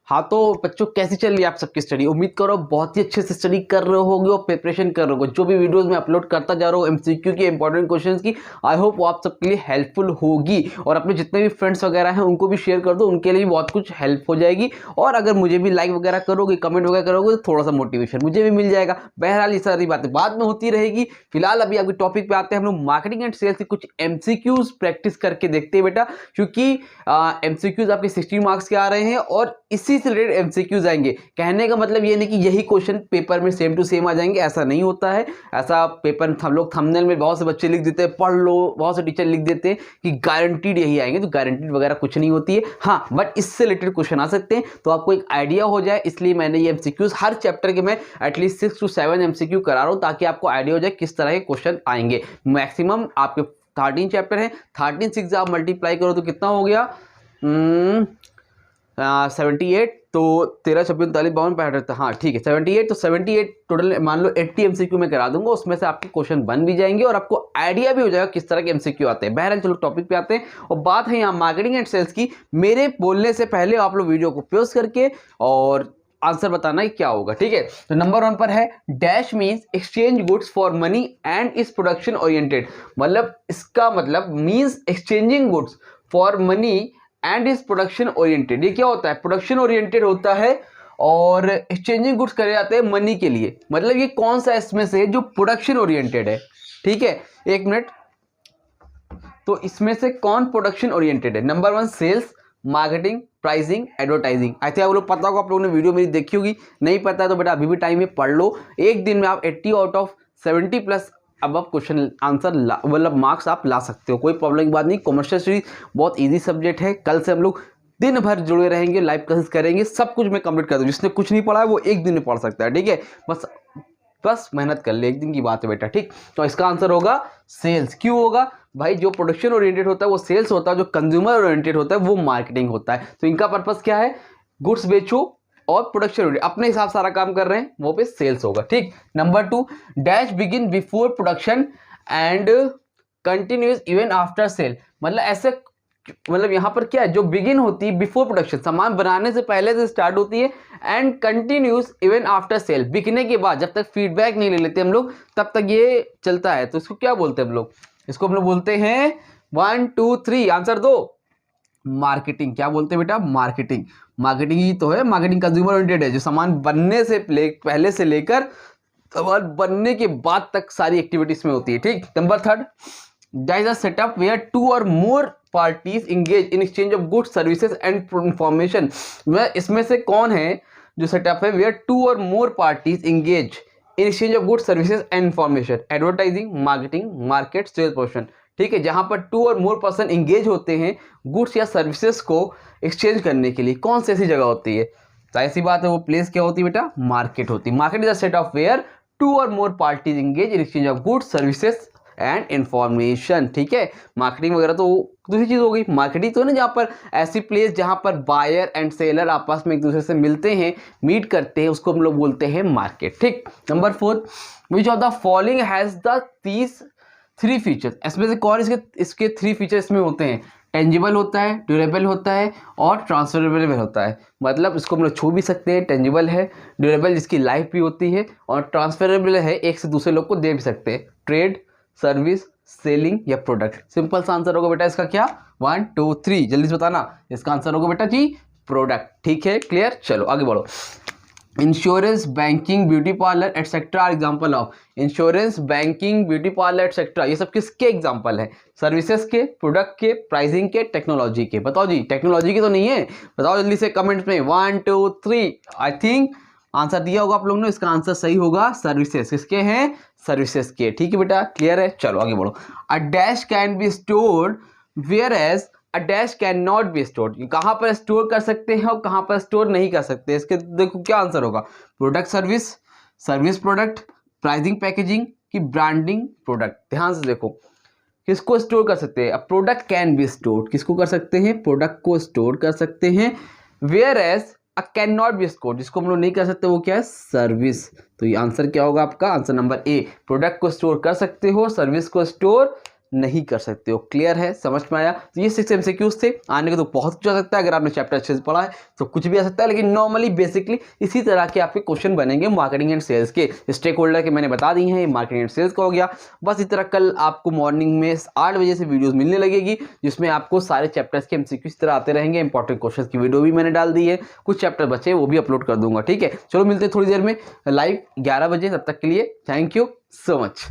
हाँ तो बच्चों कैसी चल रही है आप सबकी स्टडी? उम्मीद करो बहुत ही अच्छे से स्टडी कर रहे होगे और प्रिपरेशन कर रहे होगे। जो भी वीडियोस मैं अपलोड करता जा रहा हूँ एमसीक्यू की, इंपॉर्टेंट क्वेश्चंस की, आई होप वो आप सबके लिए हेल्पफुल होगी। और अपने जितने भी फ्रेंड्स वगैरह हैं उनको भी शेयर कर दो, उनके लिए भी बहुत कुछ हेल्प हो जाएगी। और अगर मुझे भी लाइक वगैरह करोगे, कमेंट वगैरह करोगे तो थोड़ा सा मोटिवेशन मुझे भी मिल जाएगा। बहरहाल ये सारी बातें बाद में होती रहेगी। फिलहाल अभी आपके टॉपिक पे आते हैं। हम लोग मार्केटिंग एंड सेल्स की कुछ एमसीक्यूज प्रैक्टिस करके देखते हैं बेटा, क्योंकि एमसीक्यूज आपके 60 मार्क्स के आ रहे हैं और इसी से रिलेटेड एमसीक्यूज आएंगे। कहने का मतलब ये नहीं कि यही क्वेश्चन पेपर में सेम टू सेम आ जाएंगे, ऐसा नहीं होता है। ऐसा पेपर हम लोग थंबनेल में बहुत से बच्चे लिख देते हैं, पढ़ लो, बहुत से टीचर लिख देते हैं कि गारंटीड यही आएंगे, तो गारंटीड वगैरह कुछ नहीं होती है। हाँ बट इससे रिलेटेड क्वेश्चन आ सकते हैं, तो आपको एक आइडिया हो जाए, इसलिए मैंने ये एमसीक्यूज हर चैप्टर के मैं एटलीस्ट 6 to 7 एमसीक्यू करा रहा हूँ, ताकि आपको आइडिया हो जाए किस तरह के क्वेश्चन आएंगे। मैक्सिमम आपके 13 चैप्टर हैं, 13 से आप मल्टीप्लाई करो तो कितना हो गया 78, तो 13 26 39 52 65, हाँ ठीक है 78। तो 78 टोटल मान लो 80 एमसीक्यू में करा दूंगा, उसमें से आपके क्वेश्चन बन भी जाएंगे और आपको आइडिया भी हो जाएगा किस तरह के एमसीक्यू आते हैं। बहरहाल चलो टॉपिक पे आते हैं, और बात है यहाँ मार्केटिंग एंड सेल्स की। मेरे बोलने से पहले आप लोग वीडियो को पॉज करके और आंसर बताना है क्या होगा, ठीक है। तो नंबर 1 पर है dash means exchange goods for money and is production oriented. मतलब इसका मतलब means exchanging goods for money and is production oriented. ये क्या होता है? प्रोडक्शन ओरिएंटेड होता है और एक्सचेंजिंग गुड्स करे जाते हैं मनी के लिए। मतलब ये कौन सा इसमें से जो प्रोडक्शन ओरिएंटेड है, ठीक है। एक मिनट, तो इसमें से कौन प्रोडक्शन ओरिएंटेड है? Number 1 sales, marketing, pricing, advertising. I think आप लोग पता होगा, आप लोगों ने वीडियो मेरी देखी होगी। नहीं पता है तो बेटा अभी भी टाइम है, पढ़ लो। एक दिन में आप 80 आउट ऑफ 70 प्लस अब क्वेश्चन आंसर मतलब मार्क्स आप ला सकते हो, कोई प्रॉब्लम की बात नहीं। कॉमर्शियल स्टडीज बहुत इजी सब्जेक्ट है। कल से हम लोग दिन भर जुड़े रहेंगे, लाइव क्लासेस करेंगे, सब कुछ मैं कंप्लीट कर दूँ। जिसने कुछ नहीं पढ़ा है वो एक दिन में पढ़ सकता है, ठीक है। बस मेहनत कर ले, एक दिन की बात है बेटा, ठीक। तो इसका आंसर होगा सेल्स। क्यों होगा भाई? जो प्रोडक्शन ओरिएंटेड होता है वो सेल्स होता है, जो कंज्यूमर ओरिएंटेड होता है वो मार्केटिंग होता है। तो इनका पर्पस क्या है? गुड्स बेचो और प्रोडक्शन ओरिएंटेड अपने हिसाब सारा काम कर रहे हैं, वो पे सेल्स होगा, ठीक। Number 2 dash begin before production and continues even after sale. मतलब ऐसे, मतलब यहाँ पर क्या है, जो बिगिन होती है बिफोर प्रोडक्शन, सामान बनाने से पहले से स्टार्ट होती है, and continuous even after sale, बिकने के बाद जब तक फीडबैक नहीं ले लेते हम लोग तब तक ये चलता है। तो इसको क्या बोलते हैं हम लोग? इसको हम लोग बोलते हैं 1 2 3 आंसर दो, मार्केटिंग। क्या बोलते हैं बेटा? मार्केटिंग। मार्केटिंग ही तो है, मार्केटिंग कंज्यूमर ओरिएंटेड है, जो सामान बनने से पहले से लेकर सामान बनने के बाद तक सारी एक्टिविटीज में होती है, ठीक। Number 3 that is a setup where 2 or more parties engage in exchange of goods services and information. इसमें से कौन है जो सेटअप है where 2 or more parties engage in exchange of goods services and information? Advertising, marketing, market, sales promotion, ठीक है। जहां पर 2 or more पर्सन इंगेज होते हैं गुड्स या सर्विसेज को एक्सचेंज करने के लिए, कौन सी ऐसी जगह होती है? तो ऐसी बात है, वो प्लेस क्या होती है बेटा? मार्केट होती है। Market is a set of where 2 or more parties engage in exchange of goods services and information, ठीक है। मार्केटिंग वगैरह तो दूसरी चीज हो गई। मार्केटिंग तो ना जहाँ पर ऐसी प्लेस जहाँ पर बायर एंड सेलर आपस में एक दूसरे से मिलते हैं, मीट करते हैं, उसको हम लोग बोलते हैं मार्केट, ठीक। Number 4 which of the following has the these 3 features. इसमें से कौन इसके 3 फीचर इसमें होते हैं? टेंजिबल होता है, ड्यूरेबल होता है और ट्रांसफरेबल होता है। मतलब इसको हम लोग छू भी सकते हैं, टेंजिबल है, ड्यूरेबल जिसकी लाइफ भी होती है, और ट्रांसफरेबल है, एक से दूसरे लोग को दे भी सकते हैं। ट्रेड, सर्विस, सेलिंग या प्रोडक्ट। सिंपल सा आंसर होगा बेटा इसका क्या? 1 2 3 जल्दी से बताना। इसका आंसर होगा बेटा जी प्रोडक्ट, ठीक है। क्लियर? चलो आगे बढ़ो। Insurance, banking, beauty parlour etcetera are example of. Insurance, banking, beauty parlour etcetera, ये सब किसके एग्जाम्पल है? सर्विसेज के, प्रोडक्ट के, प्राइसिंग के, टेक्नोलॉजी के। बताओ जी, टेक्नोलॉजी के तो नहीं है? बताओ जल्दी से कमेंट्स में 1 2 3। आई थिंक आंसर दिया होगा आप लोगों ने, इसका आंसर सही होगा सर्विसेज। किसके हैं? सर्विसेज के, ठीक है बेटा। क्लियर है? चलो आगे बढ़ो। A dash can be stored whereas a dash can not be stored. कहां पर स्टोर कर सकते हैं और कहां पर स्टोर नहीं कर सकते? इसके देखो क्या आंसर होगा? Product service, service product, pricing packaging की ब्रांडिंग प्रोडक्ट। ध्यान से देखो, किसको स्टोर कर सकते हैं? प्रोडक्ट कैन बी स्टोर्ड, किसको कर सकते हैं? प्रोडक्ट को स्टोर कर सकते हैं। Whereas a can not be store, जिसको हम लोग नहीं कर सकते वो क्या है? सर्विस। तो ये आंसर क्या होगा आपका? आंसर नंबर ए, प्रोडक्ट को स्टोर कर सकते हो, सर्विस को स्टोर नहीं कर सकते हो। क्लियर है, समझ में आया? तो ये 6 MCQs थे। आने के तो बहुत कुछ आ सकता है, अगर आपने चैप्टर अच्छे से पढ़ा है तो कुछ भी आ सकता है, लेकिन नॉर्मली बेसिकली इसी तरह के आपके क्वेश्चन बनेंगे मार्केटिंग एंड सेल्स के। स्टेक होल्डर के मैंने बता दी हैं, ये मार्केटिंग एंड सेल्स का हो गया। बस इस तरह कल आपको मॉर्निंग में 8 बजे से वीडियोस मिलने लगेगी, जिसमें आपको सारे चैप्टर्स के MCQ इस तरह आते रहेंगे। इंपॉर्टेंट क्वेश्चन की वीडियो भी मैंने डाल दी है, कुछ चैप्टर बचे वो भी अपलोड कर दूंगा। ठीक है, चलो मिलते हैं थोड़ी देर में लाइव 11 बजे। तब तक के लिए थैंक यू सो मच।